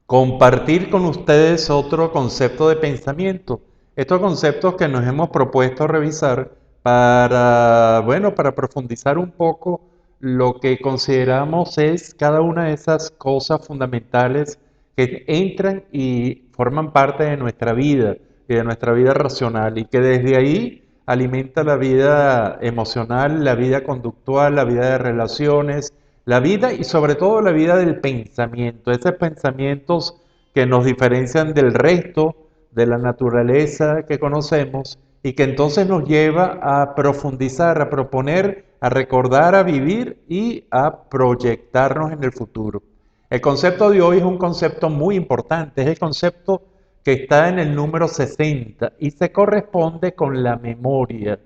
compartir con ustedes otro concepto de pensamiento. Estos conceptos que nos hemos propuesto revisar para, bueno, para profundizar un poco lo que consideramos es cada una de esas cosas fundamentales que entran y forman parte de nuestra vida y de nuestra vida racional y que desde ahí alimenta la vida emocional, la vida conductual, la vida de relaciones, la vida y sobre todo la vida del pensamiento, esos pensamientos que nos diferencian del resto de la naturaleza que conocemos y que entonces nos lleva a profundizar, a proponer, a recordar, a vivir y a proyectarnos en el futuro. El concepto de hoy es un concepto muy importante, es el concepto que está en el número 60 y se corresponde con la memoria.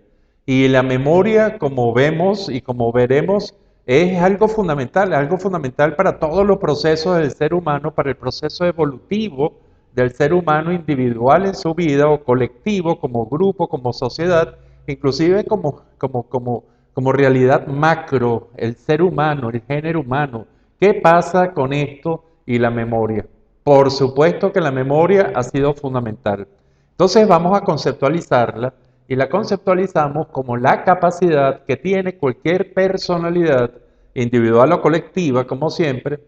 Y la memoria, como vemos y como veremos, es algo fundamental para todos los procesos del ser humano, para el proceso evolutivo del ser humano individual en su vida o colectivo, como grupo, como sociedad, inclusive como realidad macro, el ser humano, el género humano. ¿Qué pasa con esto y la memoria? Por supuesto que la memoria ha sido fundamental. Entonces vamos a conceptualizarla y la conceptualizamos como la capacidad que tiene cualquier personalidad, individual o colectiva, como siempre.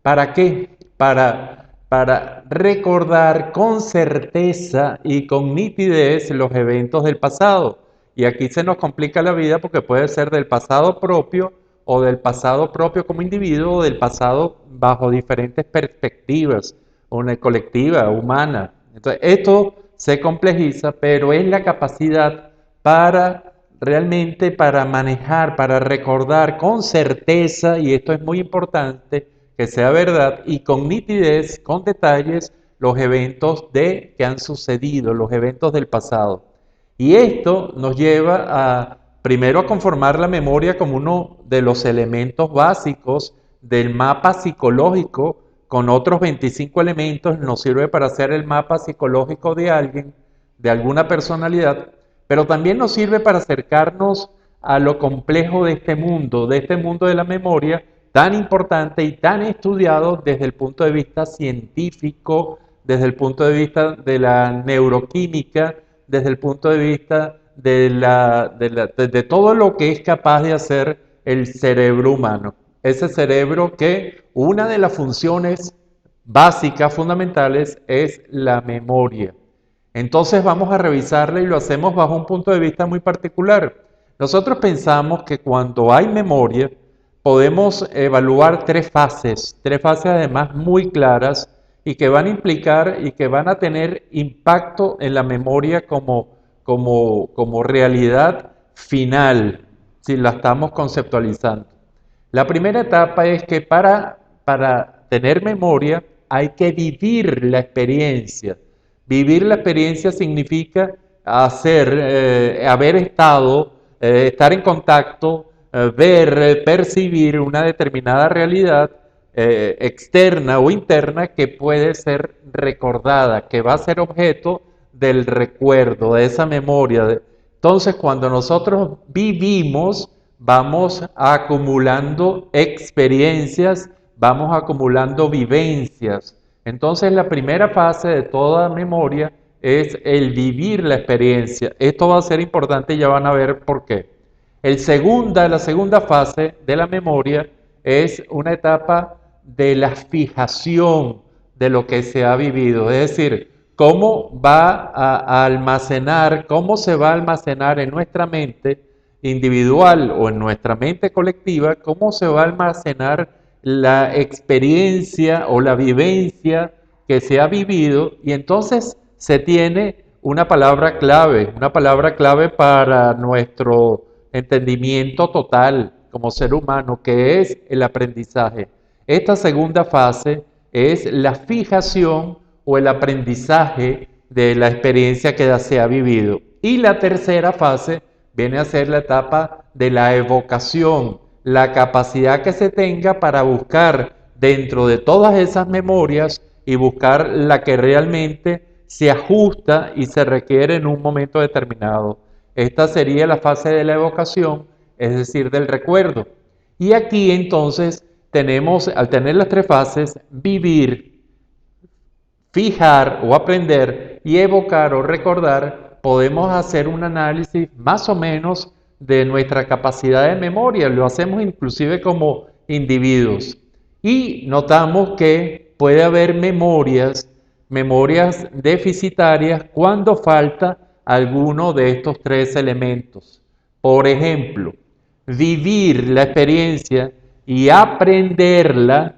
¿Para qué? Para recordar con certeza y con nitidez los eventos del pasado. Y aquí se nos complica la vida porque puede ser del pasado propio o del pasado propio como individuo o del pasado bajo diferentes perspectivas, una colectiva, humana. Entonces, esto se complejiza, pero es la capacidad para realmente para manejar, para recordar con certeza, y esto es muy importante, que sea verdad y con nitidez, con detalles, los eventos que han sucedido, los eventos del pasado. Y esto nos lleva a, primero, a conformar la memoria como uno de los elementos básicos del mapa psicológico. Con otros 25 elementos nos sirve para hacer el mapa psicológico de alguien, de alguna personalidad, pero también nos sirve para acercarnos a lo complejo de este mundo de la memoria, tan importante y tan estudiado desde el punto de vista científico, desde el punto de vista de la neuroquímica, desde el punto de vista de todo lo que es capaz de hacer el cerebro humano. Ese cerebro que una de las funciones básicas, fundamentales, es la memoria. Entonces vamos a revisarla y lo hacemos bajo un punto de vista muy particular. Nosotros pensamos que cuando hay memoria podemos evaluar tres fases además muy claras y que van a implicar y que van a tener impacto en la memoria como realidad final, si la estamos conceptualizando. La primera etapa es que para tener memoria hay que vivir la experiencia. Vivir la experiencia significa haber estado, estar en contacto, ver, percibir una determinada realidad externa o interna que puede ser recordada, que va a ser objeto del recuerdo, de esa memoria. Entonces, cuando nosotros vivimos, vamos acumulando experiencias, vamos acumulando vivencias. Entonces, la primera fase de toda memoria es el vivir la experiencia. Esto va a ser importante y ya van a ver por qué. La segunda fase de la memoria es una etapa de la fijación de lo que se ha vivido, es decir, cómo va a almacenar, cómo se va a almacenar en nuestra mente individual o en nuestra mente colectiva, cómo se va a almacenar la experiencia o la vivencia que se ha vivido y entonces se tiene una palabra clave para nuestro entendimiento total como ser humano, que es el aprendizaje. Esta segunda fase es la fijación o el aprendizaje de la experiencia que se ha vivido. Y la tercera fase viene a ser la etapa de la evocación, la capacidad que se tenga para buscar dentro de todas esas memorias y buscar la que realmente se ajusta y se requiere en un momento determinado. Esta sería la fase de la evocación, es decir, del recuerdo. Y aquí entonces tenemos, al tener las tres fases, vivir, fijar o aprender y evocar o recordar, podemos hacer un análisis más o menos de nuestra capacidad de memoria. Lo hacemos inclusive como individuos. Y notamos que puede haber memorias deficitarias cuando falta alguno de estos tres elementos. Por ejemplo, vivir la experiencia y aprenderla,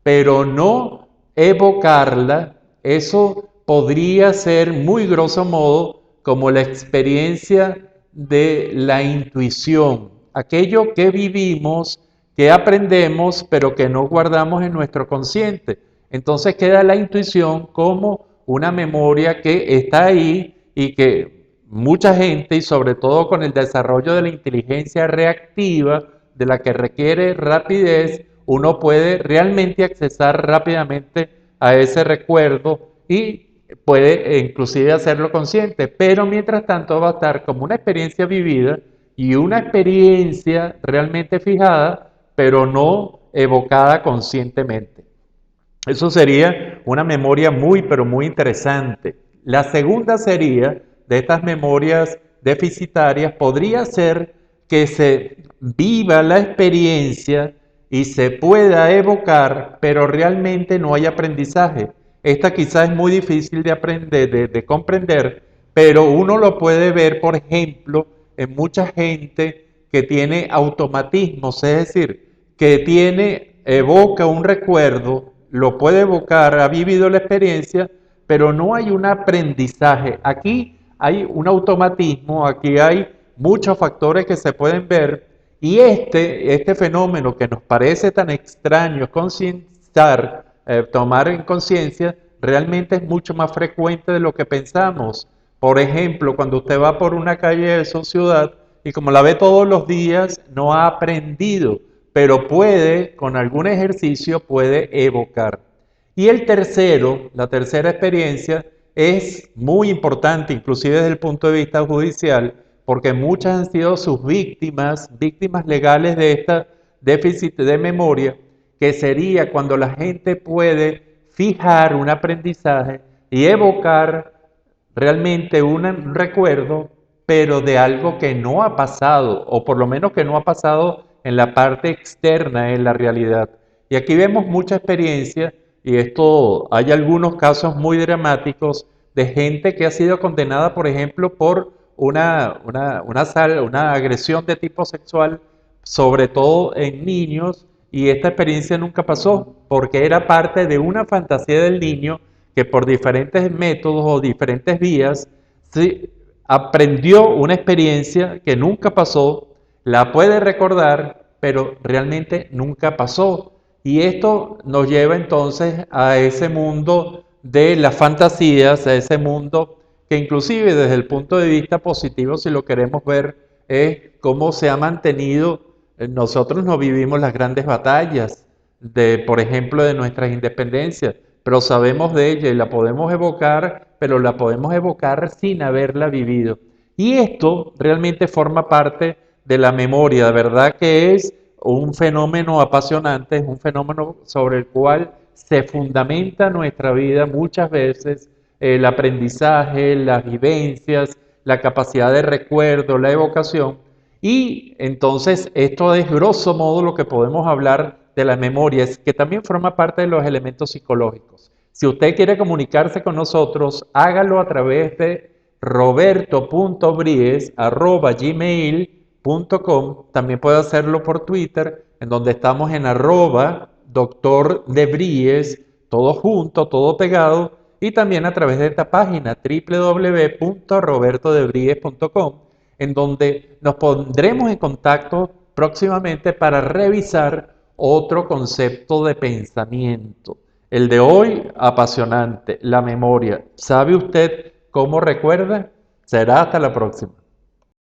pero no evocarla, eso podría ser muy grosso modo como la experiencia de la intuición, aquello que vivimos, que aprendemos, pero que no guardamos en nuestro consciente. Entonces queda la intuición como una memoria que está ahí y que mucha gente, y sobre todo con el desarrollo de la inteligencia reactiva, de la que requiere rapidez, uno puede realmente accesar rápidamente a ese recuerdo y puede inclusive hacerlo consciente, pero mientras tanto va a estar como una experiencia vivida y una experiencia realmente fijada, pero no evocada conscientemente. Eso sería una memoria muy, pero muy interesante. La segunda sería de estas memorias deficitarias, podría ser que se viva la experiencia y se pueda evocar, pero realmente no hay aprendizaje. Esta quizás es muy difícil de aprender, de comprender, pero uno lo puede ver, por ejemplo, en mucha gente que tiene automatismos, es decir, que evoca un recuerdo, lo puede evocar, ha vivido la experiencia, pero no hay un aprendizaje. Aquí hay un automatismo, aquí hay muchos factores que se pueden ver y este fenómeno que nos parece tan extraño concienciar, tomar en conciencia, realmente es mucho más frecuente de lo que pensamos. Por ejemplo, cuando usted va por una calle de su ciudad y como la ve todos los días, no ha aprendido, pero puede, con algún ejercicio, puede evocar. Y el tercero, la tercera experiencia, es muy importante, inclusive desde el punto de vista judicial, porque muchas han sido sus víctimas legales de este déficit de memoria, que sería cuando la gente puede fijar un aprendizaje y evocar realmente un recuerdo, pero de algo que no ha pasado, o por lo menos que no ha pasado en la parte externa, en la realidad. Y aquí vemos mucha experiencia, y esto hay algunos casos muy dramáticos de gente que ha sido condenada, por ejemplo, por una agresión de tipo sexual, sobre todo en niños, y esta experiencia nunca pasó, porque era parte de una fantasía del niño que por diferentes métodos o diferentes vías se aprendió una experiencia que nunca pasó, la puede recordar, pero realmente nunca pasó. Y esto nos lleva entonces a ese mundo de las fantasías, a ese mundo que inclusive desde el punto de vista positivo, si lo queremos ver, es cómo se ha mantenido. Nosotros no vivimos las grandes batallas de, por ejemplo, de nuestras independencias, pero sabemos de ella y la podemos evocar, pero la podemos evocar sin haberla vivido. Y esto realmente forma parte de la memoria, de verdad que es un fenómeno apasionante, es un fenómeno sobre el cual se fundamenta nuestra vida muchas veces, el aprendizaje, las vivencias, la capacidad de recuerdo, la evocación. Y entonces esto es grosso modo lo que podemos hablar de la memoria, es que también forma parte de los elementos psicológicos. Si usted quiere comunicarse con nosotros, hágalo a través de roberto.bries@gmail.com. También puede hacerlo por Twitter, en donde estamos en @doctor de Bries, todo junto, todo pegado, y también a través de esta página www.robertodebries.com, en donde nos pondremos en contacto próximamente para revisar otro concepto de pensamiento. El de hoy, apasionante, la memoria. ¿Sabe usted cómo recuerda? Será hasta la próxima.